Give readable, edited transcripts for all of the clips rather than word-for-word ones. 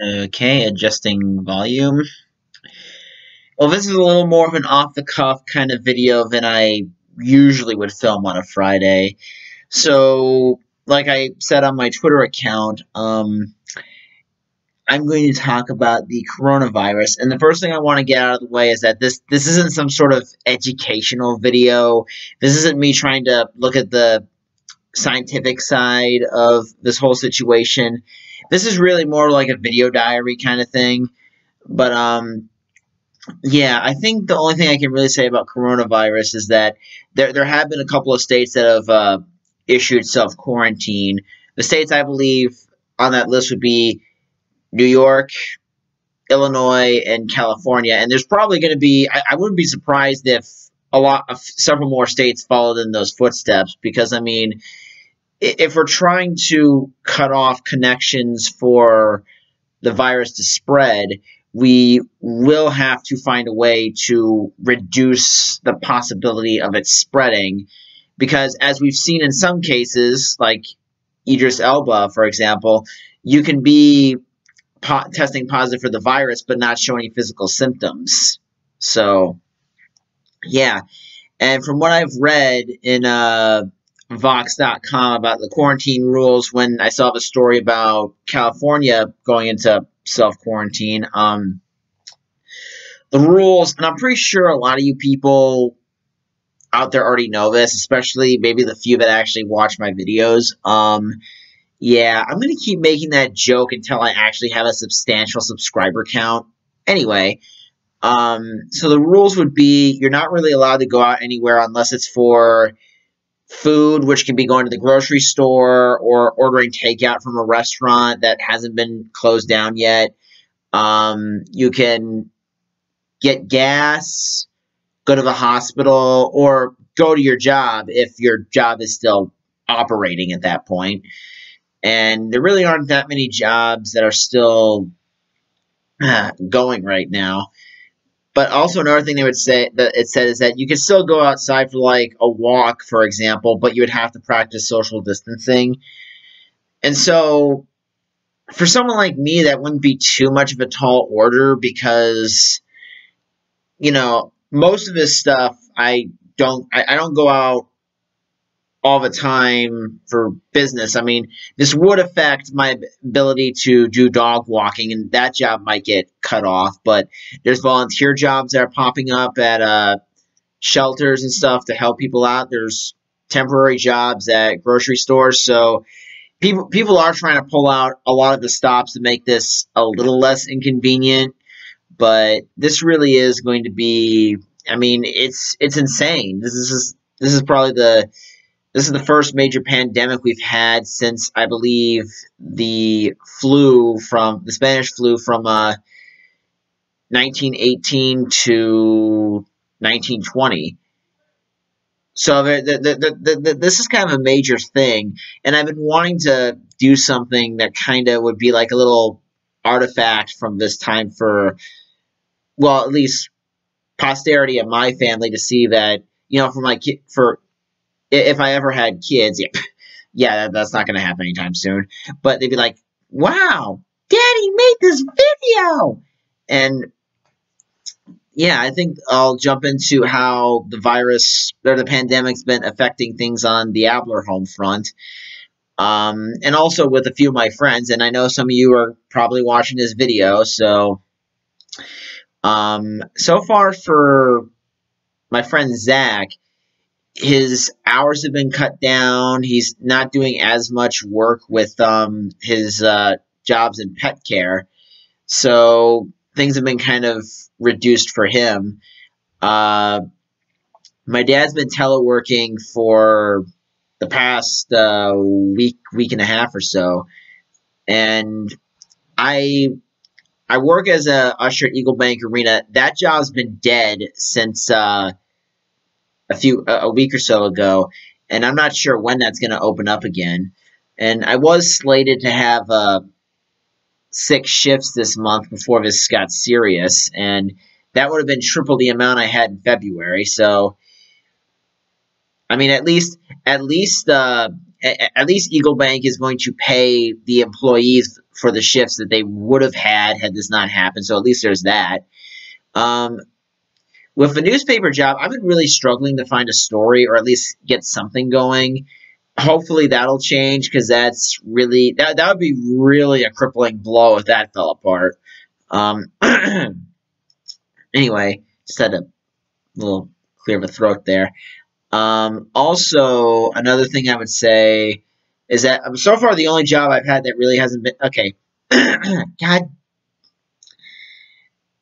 Okay, adjusting volume. Well, this is a little more of an off-the-cuff kind of video than I usually would film on a Friday. So, like I said on my Twitter account, I'm going to talk about the coronavirus. And the first thing I want to get out of the way is that this isn't some sort of educational video. This isn't me trying to look at the scientific side of this whole situation. This is really more like a video diary kind of thing. But yeah, I think the only thing I can really say about coronavirus is that there have been a couple of states that have issued self quarantine. The states I believe on that list would be New York, Illinois, and California. And there's probably going to be I wouldn't be surprised if several more states followed in those footsteps, because I mean, if we're trying to cut off connections for the virus to spread, we will have to find a way to reduce the possibility of it spreading. Because as we've seen in some cases, like Idris Elba, for example, you can be testing positive for the virus but not show any physical symptoms. So, yeah. And from what I've read in Vox.com about the quarantine rules, when I saw the story about California going into self-quarantine, the rules, and I'm pretty sure a lot of you people out there already know this, especially maybe the few that actually watch my videos. Yeah, I'm going to keep making that joke until I actually have a substantial subscriber count. Anyway, so the rules would be you're not really allowed to go out anywhere unless it's for food, which can be going to the grocery store or ordering takeout from a restaurant that hasn't been closed down yet. You can get gas, go to the hospital, or go to your job if your job is still operating at that point. And there really aren't that many jobs that are still going right now. But also another thing they would say that it said is that you could still go outside for like a walk, for example, but you would have to practice social distancing. And so for someone like me, that wouldn't be too much of a tall order, because, you know, most of this stuff I don't go out all the time for business. I mean, this would affect my ability to do dog walking, and that job might get cut off. But there's volunteer jobs that are popping up at shelters and stuff to help people out. There's temporary jobs at grocery stores. So people are trying to pull out a lot of the stops to make this a little less inconvenient. But this really is going to be, I mean, it's insane. This is probably this is the first major pandemic we've had since, I believe, the Spanish flu from 1918 to 1920. So this is kind of a major thing, and I've been wanting to do something that kind of would be like a little artifact from this time for, well, at least posterity of my family, to see that, you know, for if I ever had kids, yeah, that's not going to happen anytime soon. But they'd be like, "Wow, Daddy made this video," and yeah, I think I'll jump into how the virus or the pandemic's been affecting things on the Abler home front, and also with a few of my friends. And I know some of you are probably watching this video, so so far for my friend Zach, his hours have been cut down. He's not doing as much work with his jobs in pet care, so things have been kind of reduced for him. My dad's been teleworking for the past week and a half or so, and I work as a usher at Eagle Bank Arena. That job's been dead since a week or so ago, and I'm not sure when that's going to open up again. And I was slated to have 6 shifts this month before this got serious, and that would have been triple the amount I had in February. So, I mean, at least at least Eagle Bank is going to pay the employees for the shifts that they would have had this not happened. So at least there's that. Um, with the newspaper job, I've been really struggling to find a story or at least get something going. Hopefully that'll change because that's really that would be really a crippling blow if that fell apart. Um, anyway, just had a little clear of a throat there. Also, another thing I would say is that so far the only job I've had that really hasn't been okay. God,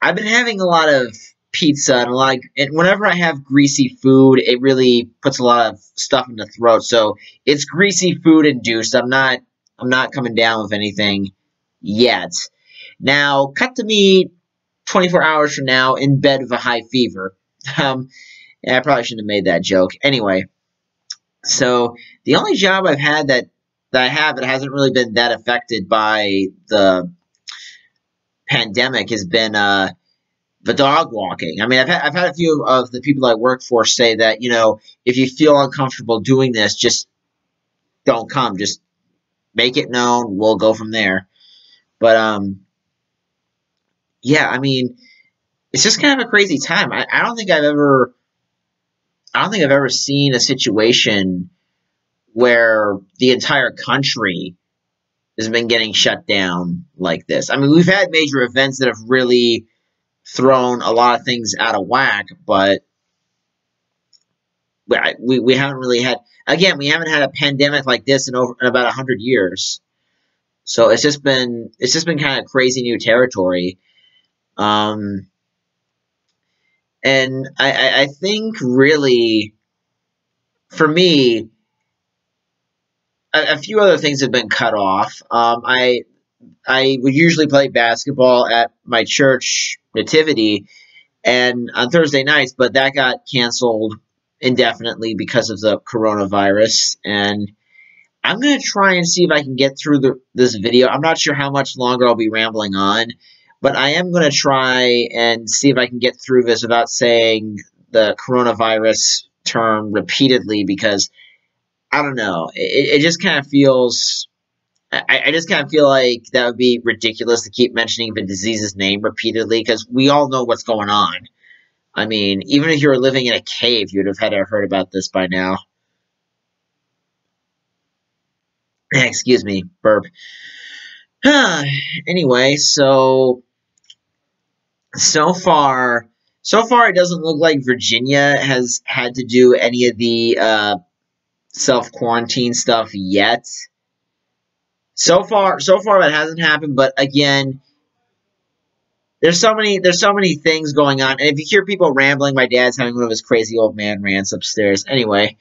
I've been having a lot of pizza and whenever I have greasy food, it really puts a lot of stuff in the throat. So it's greasy food induced. I'm not coming down with anything yet. Now, cut to me 24 hours from now in bed with a high fever. Yeah, I probably shouldn't have made that joke. Anyway, so the only job I've had that I have that hasn't really been that affected by the pandemic has been the dog walking. I mean, I've had a few of the people I work for say that, if you feel uncomfortable doing this, just don't come. Just make it known. We'll go from there. But yeah, I mean, it's just kind of a crazy time. I don't think I've ever seen a situation where the entire country has been getting shut down like this. I mean, we've had major events that have really thrown a lot of things out of whack, but we haven't really had, again, we haven't had a pandemic like this in about 100 years. So it's just been kind of crazy new territory. And I think really, for me, a few other things have been cut off. I would usually play basketball at my church nativity and on Thursday nights, but that got canceled indefinitely because of the coronavirus. And I'm going to try and see if I can get through this video. I'm not sure how much longer I'll be rambling on, but I am going to try and see if I can get through this without saying the coronavirus term repeatedly because I don't know. It just kind of feels. I just kind of feel like that would be ridiculous to keep mentioning the disease's name repeatedly because we all know what's going on. I mean, even if you were living in a cave, you'd have had to have heard about this by now. Excuse me, burp. Anyway, so far, it doesn't look like Virginia has had to do any of the self-quarantine stuff yet. So far that hasn't happened, but again, there's so many things going on. And if you hear people rambling, my dad's having one of his crazy old man rants upstairs. Anyway,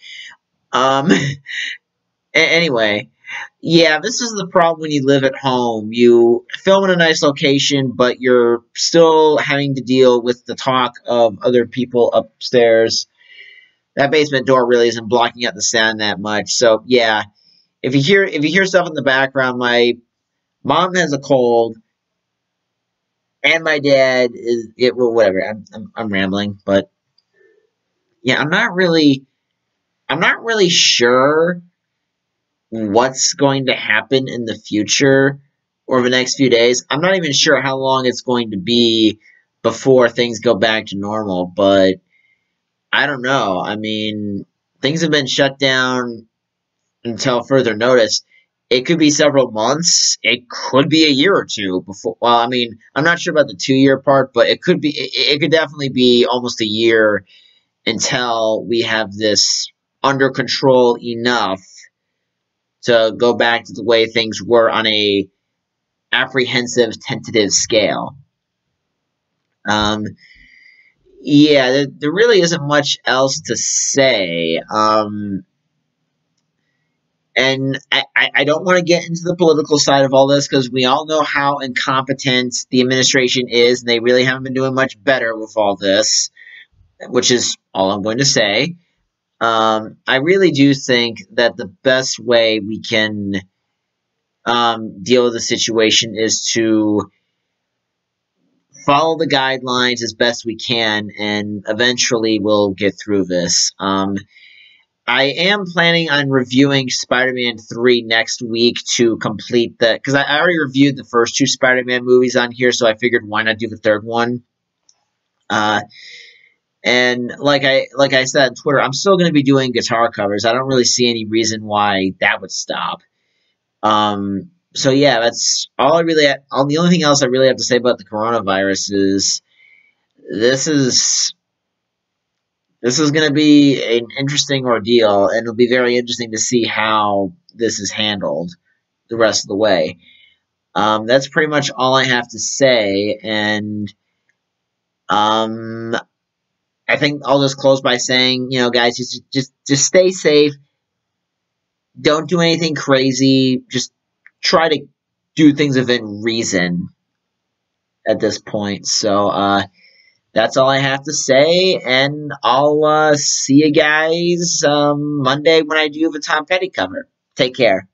anyway, yeah, this is the problem when you live at home. You film in a nice location, but you're still having to deal with the talk of other people upstairs. That basement door really isn't blocking out the sound that much. So yeah, if you hear stuff in the background, my mom has a cold, and my dad well, whatever. I'm rambling, but yeah, I'm not really sure what's going to happen in the future or the next few days. I'm not even sure how long it's going to be before things go back to normal, but I don't know. I mean, things have been shut down until further notice. It could be several months. It could be a year or two before. Well, I mean, I'm not sure about the 2-year part, but it could be. It could definitely be almost a year until we have this under control enough to go back to the way things were on a apprehensive, tentative scale. Yeah, there really isn't much else to say. And I don't want to get into the political side of all this because we all know how incompetent the administration is, and they really haven't been doing much better with all this, which is all I'm going to say. I really do think that the best way we can deal with the situation is to follow the guidelines as best we can, and eventually we'll get through this. I am planning on reviewing Spider-Man 3 next week to complete the, because I already reviewed the first two Spider-Man movies on here, so I figured why not do the third one. Uh, and like I said on Twitter, I'm still going to be doing guitar covers. I don't really see any reason why that would stop. So yeah, that's all I really. All the only thing else I really have to say about the coronavirus is this is this is going to be an interesting ordeal, and it'll be very interesting to see how this is handled the rest of the way. That's pretty much all I have to say, and um, I think I'll just close by saying, guys, just stay safe. Don't do anything crazy. Just try to do things within reason at this point. So that's all I have to say, and I'll see you guys Monday when I do the Tom Petty cover. Take care.